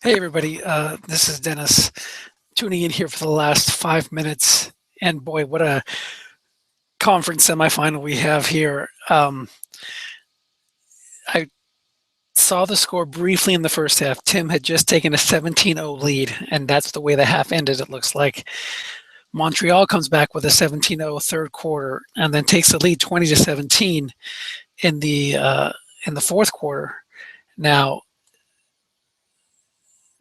Hey everybody, this is Dennis tuning in here for the last 5 minutes. And boy, what a conference semifinal we have here. I saw the score briefly in the first half. Tim had just taken a 17-0 lead, and that's the way the half ended, it looks like. Montreal comes back with a 17-0 third quarter and then takes the lead 20-17 in the fourth quarter. Now,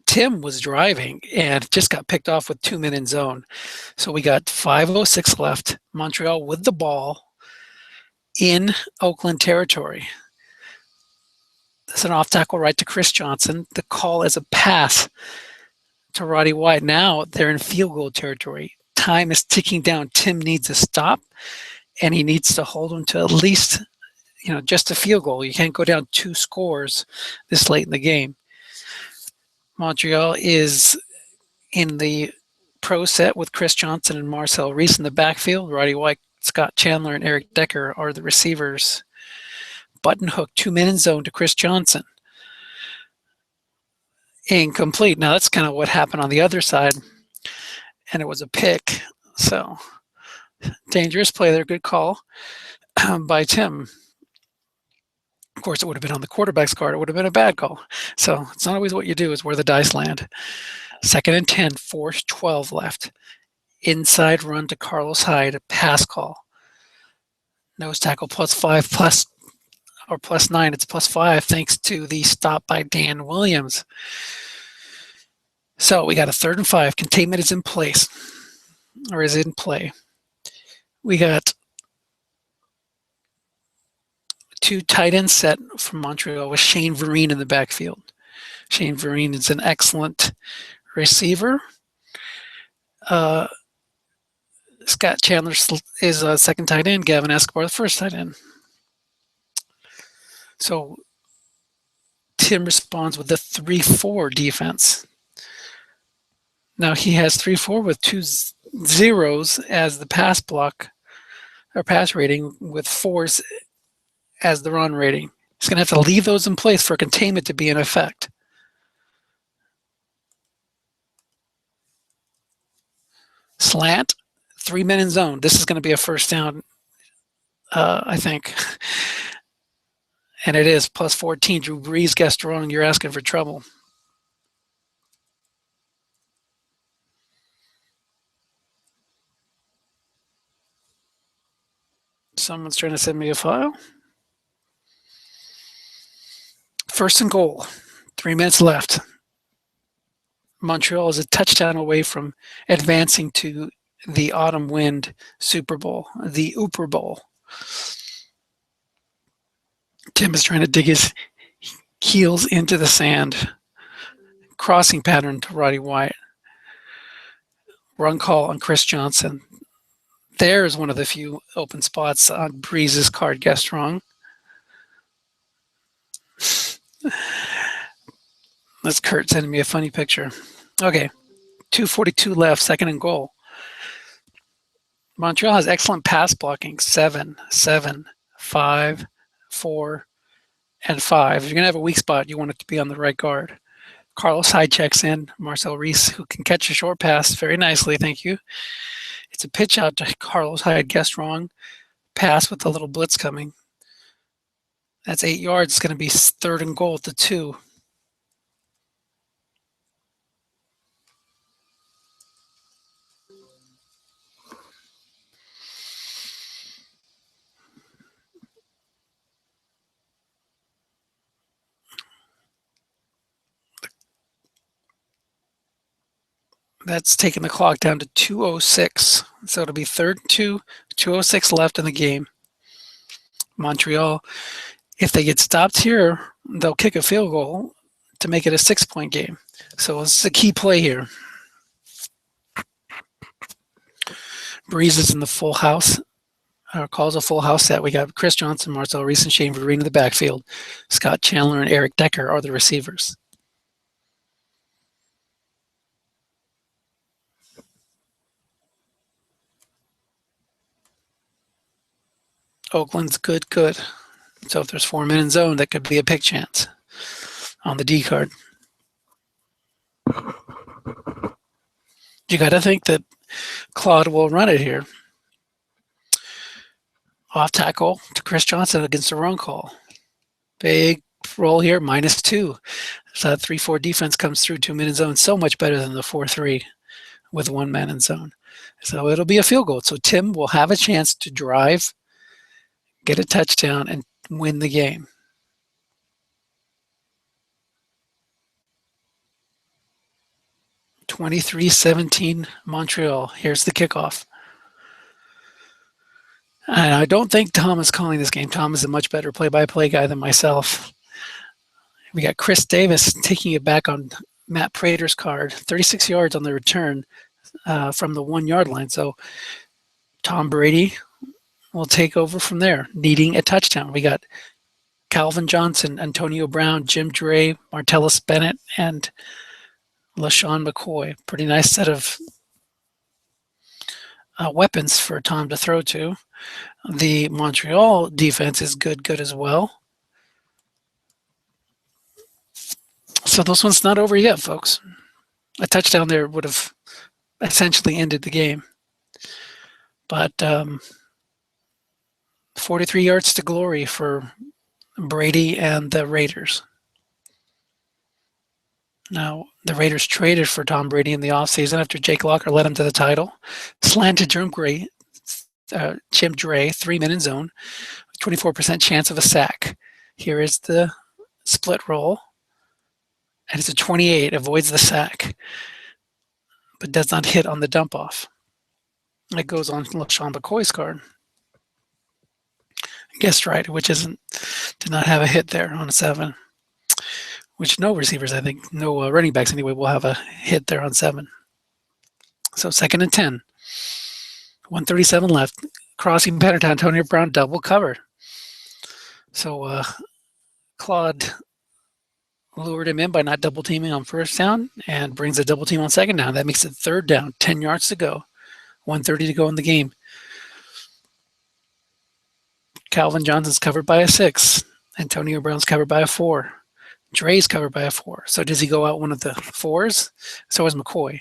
Tim was driving and just got picked off with 2 men in zone. So we got 5:06 left. Montreal with the ball in Oakland territory. It's an off tackle right to Chris Johnson. The call is a pass to Roddy White. Now they're in field goal territory. Time is ticking down. Tim needs a stop, and he needs to hold him to at least, just a field goal. You can't go down 2 scores this late in the game. Montreal is in the pro set with Chris Johnson and Marcel Reese in the backfield. Roddy White, Scott Chandler, and Eric Decker are the receivers. Button hook, 2 men in zone to Chris Johnson. Incomplete. Now that's kind of what happened on the other side, and it was a pick. So dangerous play there. Good call by Tim. Of course, it would have been on the quarterback's card. It would have been a bad call. So it's not always what you do, it's where the dice land. 2nd and 10, 4:12 left. Inside run to Carlos Hyde, a pass call. Nose tackle +5 or +9. It's +5 thanks to the stop by Dan Williams. So we got a 3rd and 5. Containment is in place, or is in play. We got 2 tight end set from Montreal with Shane Vereen in the backfield. Shane Vereen is an excellent receiver. Scott Chandler is a second tight end. Gavin Escobar, the first tight end. So Tim responds with the 3-4 defense. Now he has 3-4 with 2 zeros as the pass block or pass rating, with 4s as the run rating. He's going to have to leave those in place for containment to be in effect. Slant, 3 men in zone. This is going to be a first down, I think. And it is +14. Drew Brees guessed wrong. You're asking for trouble. Someone's trying to send me a file. 1st and goal. 3 minutes left. Montreal is a touchdown away from advancing to the Autumn Wind Super Bowl, the Ooper Bowl. Tim is trying to dig his heels into the sand. Crossing pattern to Roddy White. Run call on Chris Johnson. There's one of the few open spots on Breeze's card guessed wrong. That's Kurt sending me a funny picture. Okay, 2:42 left, 2nd and goal. Montreal has excellent pass blocking, 7, 7, 5, 4, and 5. If you're going to have a weak spot, you want it to be on the right guard. Carlos Hyde checks in. Marcel Reese, who can catch a short pass very nicely, thank you. It's a pitch out to Carlos Hyde, guessed wrong. Pass with a little blitz coming. That's 8 yards. It's going to be 3rd and goal at the 2. That's taking the clock down to 2:06. So it'll be 3rd and 2, 2:06 left in the game. Montreal, if they get stopped here, they'll kick a field goal to make it a 6-point game. So this is a key play here. Breeze is in the full house, calls a full house set. We got Chris Johnson, Marcel Reese, and Shane Vereen in the backfield. Scott Chandler and Eric Decker are the receivers. Oakland's good. So if there's 4 men in zone, that could be a pick chance on the D card. You got to think that Claude will run it here. Off tackle to Chris Johnson against the run call. Big roll here, -2. So that 3-4 defense comes through 2 minute zone so much better than the 4-3 with 1 man in zone. So it'll be a field goal. So Tim will have a chance to drive, get a touchdown, and win the game. (23-17) Montreal. Here's the kickoff. And I don't think Tom is calling this game. Tom is a much better play-by-play guy than myself. We got Chris Davis taking it back on Matt Prater's card. 36 yards on the return from the 1 yard line. So Tom Brady will take over from there, needing a touchdown. We got Calvin Johnson, Antonio Brown, Jim Dre, Martellus Bennett, and LaShawn McCoy. Pretty nice set of weapons for Tom to throw to. The Montreal defense is good as well. So this one's not over yet, folks. A touchdown there would have essentially ended the game. But 43 yards to glory for Brady and the Raiders. Now, the Raiders traded for Tom Brady in the offseason after Jake Locker led him to the title. Slanted Jim Dre, 3 men in zone, 24% chance of a sack. Here is the split roll. And it's a 28, avoids the sack, but does not hit on the dump off. It goes on LaShawn McCoy's card. Guessed right, which did not have a hit there on a 7. Which no receivers, I think, no running backs anyway, will have a hit there on 7. So 2nd and 10. 1:37 left. Crossing pattern to Antonio Brown, double cover. So Claude lured him in by not double teaming on 1st down and brings a double team on 2nd down. That makes it 3rd down, 10 yards to go, 1:30 to go in the game. Calvin Johnson's covered by a 6. Antonio Brown's covered by a 4. Dre's covered by a 4. So does he go out one of the 4s? So is McCoy.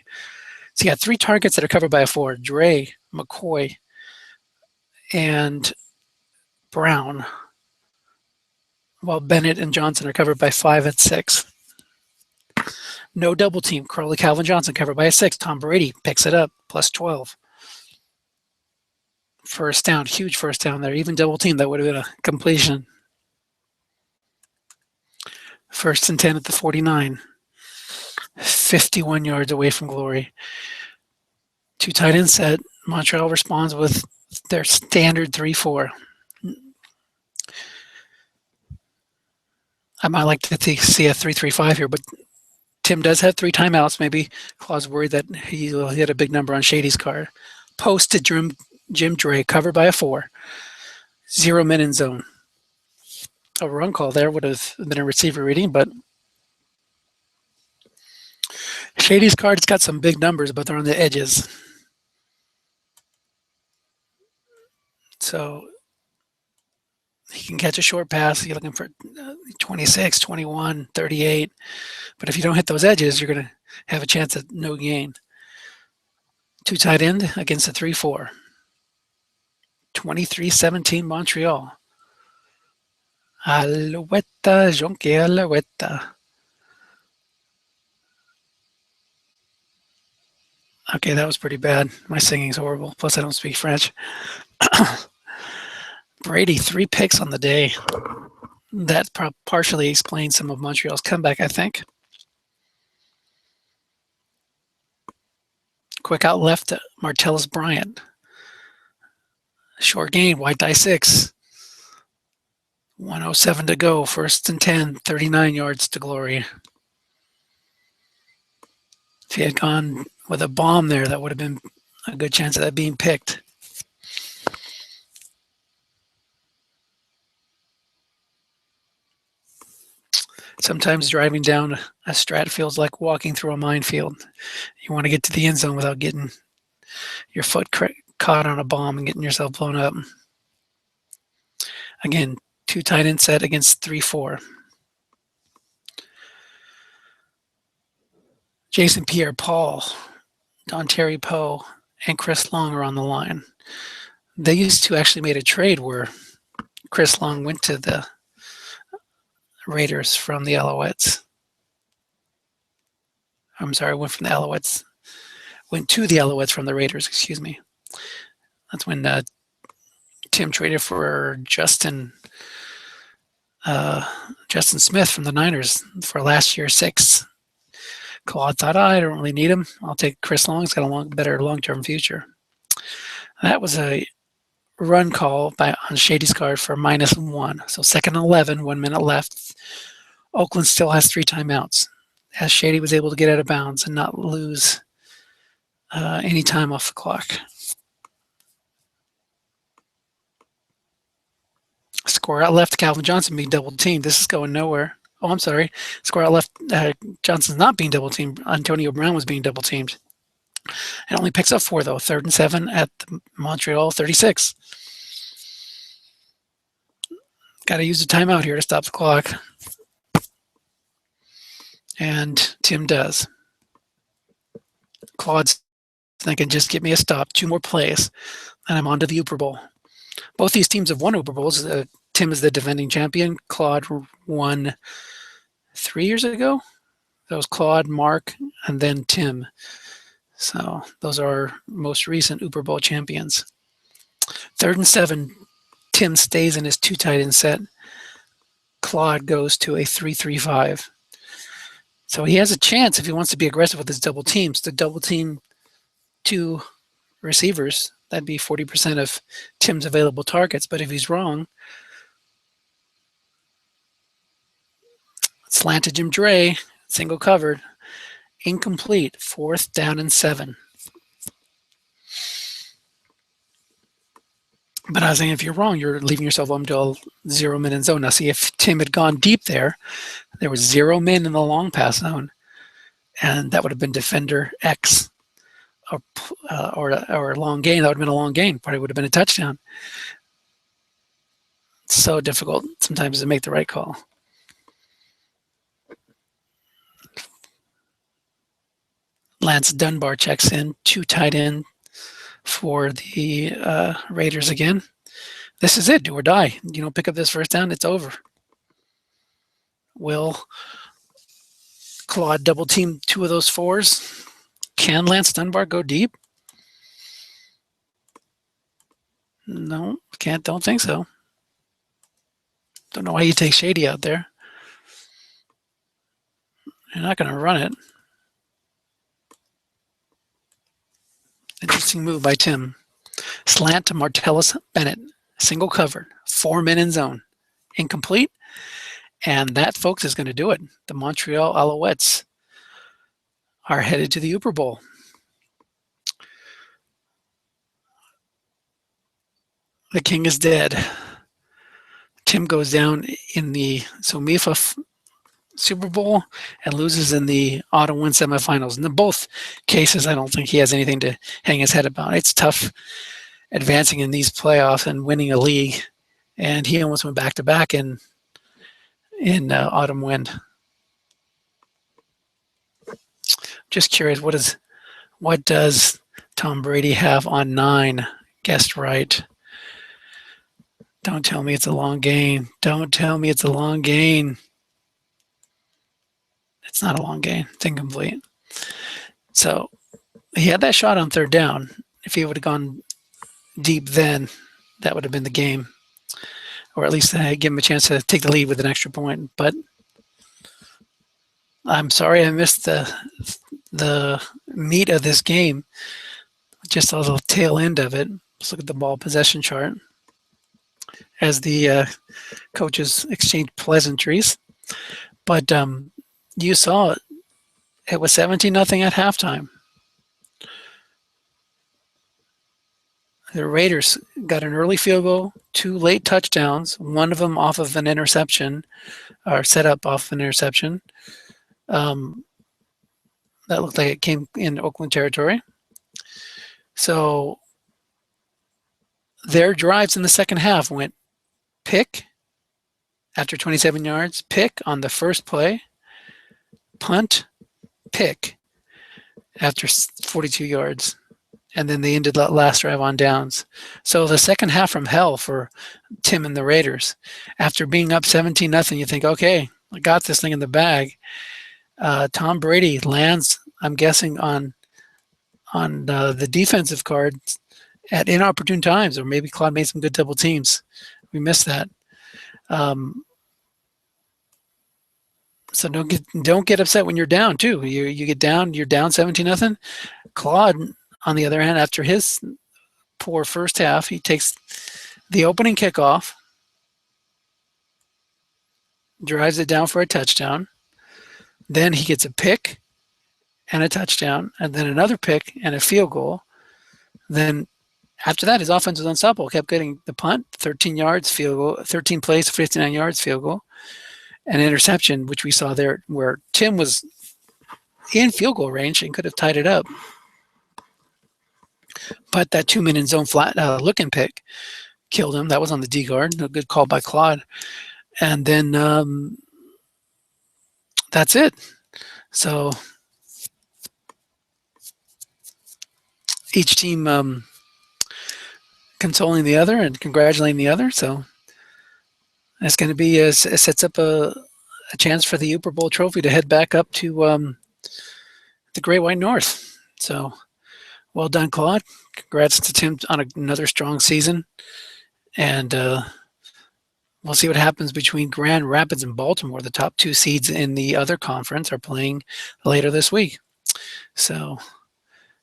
So you got 3 targets that are covered by a 4. Dre, McCoy, and Brown. While Bennett and Johnson are covered by 5 and 6. No double team. Calvin Johnson covered by a 6. Tom Brady picks it up, +12. 1st down, huge 1st down there. Even double team, that would have been a completion. 1st and 10 at the 49. 51 yards away from glory. 2 tight end set. Montreal responds with their standard 3-4. I might like to see a 3-3-5 here, but Tim does have 3 timeouts. Maybe Claude's worried that he'll hit a big number on Shady's card. Post to Jim Dre, covered by a 4. 0 men in zone. A run call there would have been a receiver reading, but Shady's card's got some big numbers, but they're on the edges. So he can catch a short pass. You're looking for 26, 21, 38. But if you don't hit those edges, you're going to have a chance at no gain. 2 tight end against a 3-4. 23-17 Montreal. Alouette, Jonque Alouette. Okay, that was pretty bad. My singing's horrible. Plus, I don't speak French. Brady, 3 picks on the day. That partially explains some of Montreal's comeback, I think. Quick out left to Martellus Bryant. Short gain, white die 6. 1:07 to go, 1st and 10, 39 yards to glory. If he had gone with a bomb there, that would have been a good chance of that being picked. Sometimes driving down a strat feels like walking through a minefield. You want to get to the end zone without getting your foot caught on a bomb and getting yourself blown up. Again, 2 tight end set against 3-4. Jason Pierre-Paul Don Terry Poe and Chris Long are on the line. They used to actually made a trade where Chris Long went to the Raiders from the Alouettes. I'm sorry, went from the Alouettes. Went to the Alouettes from the Raiders, excuse me. That's when Tim traded for Justin Smith from the Niners for last year's 6th. Claude thought, I don't really need him. I'll take Chris Long. He's got a better long-term future. That was a run call on Shady's card for -1. So 2nd and 11, 1 minute left. Oakland still has 3 timeouts, as Shady was able to get out of bounds and not lose any time off the clock. Score out left, Calvin Johnson being double teamed. This is going nowhere. Oh, I'm sorry. Score out left, Johnson's not being double teamed. Antonio Brown was being double teamed. It only picks up 4, though. 3rd and 7 at the Montreal 36. Got to use a timeout here to stop the clock. And Tim does. Claude's thinking, just give me a stop. 2 more plays, and I'm on to the Super Bowl. Both these teams have won Super Bowls. Tim is the defending champion. Claude won 3 years ago. That was Claude, Mark, and then Tim. So those are our most recent Super Bowl champions. 3rd and 7, Tim stays in his 2 tight end set. Claude goes to a 3-3-5. So he has a chance, if he wants to be aggressive with his double teams, to double team 2 receivers. That'd be 40% of Tim's available targets. But if he's wrong, slant to Jim Dre, single covered, incomplete, 4th down and 7. But I was saying, if you're wrong, you're leaving yourself open to a 0-minute zone. Now, see, if Tim had gone deep there was 0 men in the long pass zone, and that would have been defender X or a long gain. That would have been a long gain. Probably would have been a touchdown. It's so difficult sometimes to make the right call. Lance Dunbar checks in, 2 tight end for the Raiders again. This is it, do or die. You don't pick up this first down, it's over. Will Claude double team 2 of those 4s? Can Lance Dunbar go deep? No, don't think so. Don't know why you take Shady out there. You're not going to run it. Interesting move by Tim. Slant to Martellus Bennett. Single covered. 4 men in zone. Incomplete. And that, folks, is going to do it. The Montreal Alouettes are headed to the Super Bowl. The king is dead. Tim goes down in the Somifa Super Bowl and loses in the Autumn Win semifinals. In both cases, I don't think he has anything to hang his head about. It's tough advancing in these playoffs and winning a league, and he almost went back-to-back in Autumn Win. Just curious, what does Tom Brady have on 9? Guessed right. Don't tell me it's a long gain. Don't tell me it's a long gain. It's not a long gain. It's incomplete. So he had that shot on 3rd down. If he would have gone deep then, that would have been the game. Or at least give him a chance to take the lead with an extra point. But I'm sorry I missed the meat of this game. Just a little tail end of it. Let's look at the ball possession chart as the coaches exchanged pleasantries. But you saw it was 17-0 at halftime. The Raiders got an early field goal, 2 late touchdowns, one of them off of an interception, or set up off an interception. That looked like it came in Oakland territory. So their drives in the second half went pick after 27 yards, pick on the first play, punt, pick. after 42 yards. And then they ended that last drive on downs. So the second half from hell for Tim and the Raiders. After being up 17-0, you think, okay, I got this thing in the bag. Tom Brady lands, I'm guessing, on the defensive card at inopportune times, or maybe Claude made some good double teams. We missed that. So don't get upset when you're down too. You get down, you're down 17-0. Claude, on the other hand, after his poor first half, he takes the opening kickoff, drives it down for a touchdown. Then he gets a pick and a touchdown, and then another pick and a field goal. Then after that, his offense was unstoppable. Kept getting the punt, 13 yards, field goal, 13 plays, 59 yards, field goal, an interception, which we saw there where Tim was in field goal range and could have tied it up. But that 2-minute zone flat looking pick killed him. That was on the D guard. A good call by Claude. And then that's it. So each team consoling the other and congratulating the other. So it's going to be it sets up a chance for the Super Bowl trophy to head back up to the Great White North. So well done, Claude. Congrats to Tim on another strong season. And we'll see what happens between Grand Rapids and Baltimore. The top two seeds in the other conference are playing later this week. So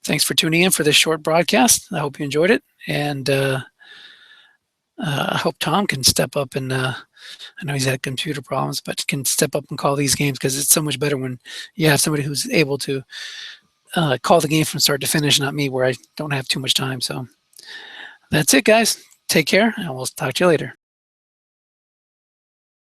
thanks for tuning in for this short broadcast. I hope you enjoyed it. And I hope Tom can step up and I know he's had computer problems, but can step up and call these games because it's so much better when you have somebody who's able to call the game from start to finish, not me where I don't have too much time. So that's it, guys. Take care, and we'll talk to you later.